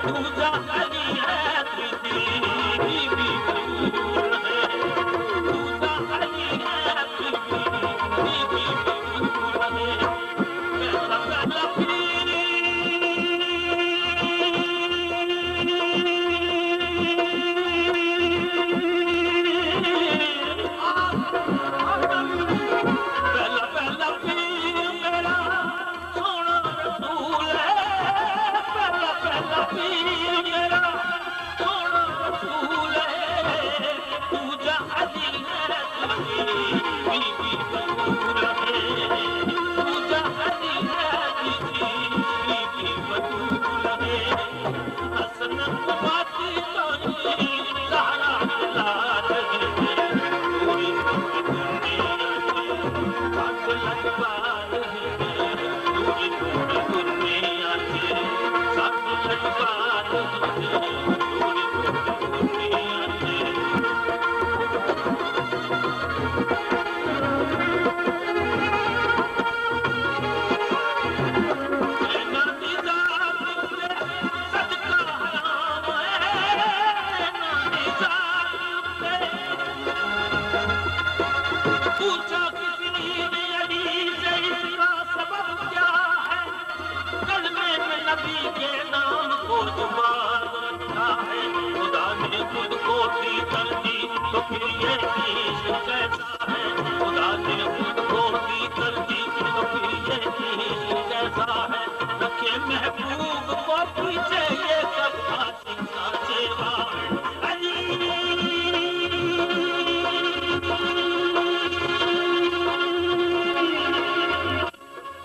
दूजा अली है तुझी बीबी बतूल है दूजा अली है तुझी बीबी बतूल है पहला पहला महबूब को पीछे ये सब आशिका सेवा अली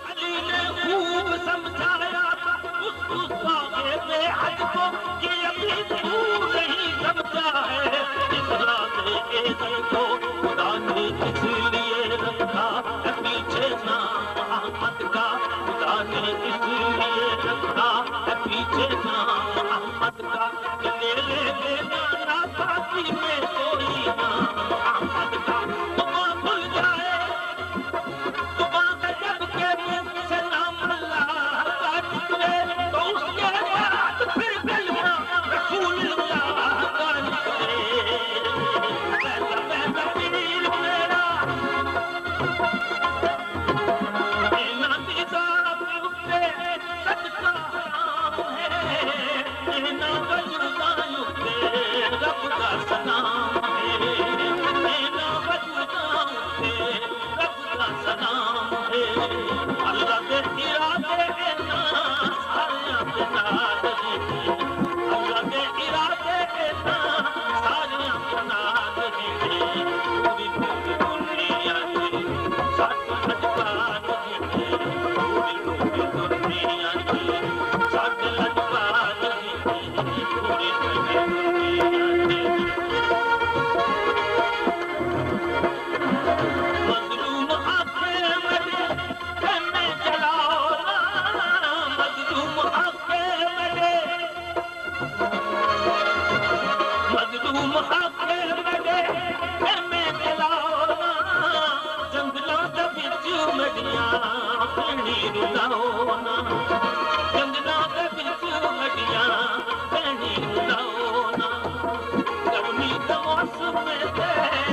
अली ने खूब समझाया उस गुस्ताखे बेहद को कि अभी तू नहीं समझा है इतना दे को खुदा ने इसलिए रखा है पीछे नाम मोहम्मद का खुदा ने इसलिए रखा है पीछे नाम मोहम्मद का ले लेना ना बाकी में कोई नाम मोहम्मद का तुम्हें भूल जाए तुम्हारे जब के मुंह से नाम अल्लाह का निकले तो उसके बाद फिर कलमा रसूल अल्लाह का निकले पहला पहला पीर मेरा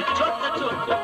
छोटे छोटे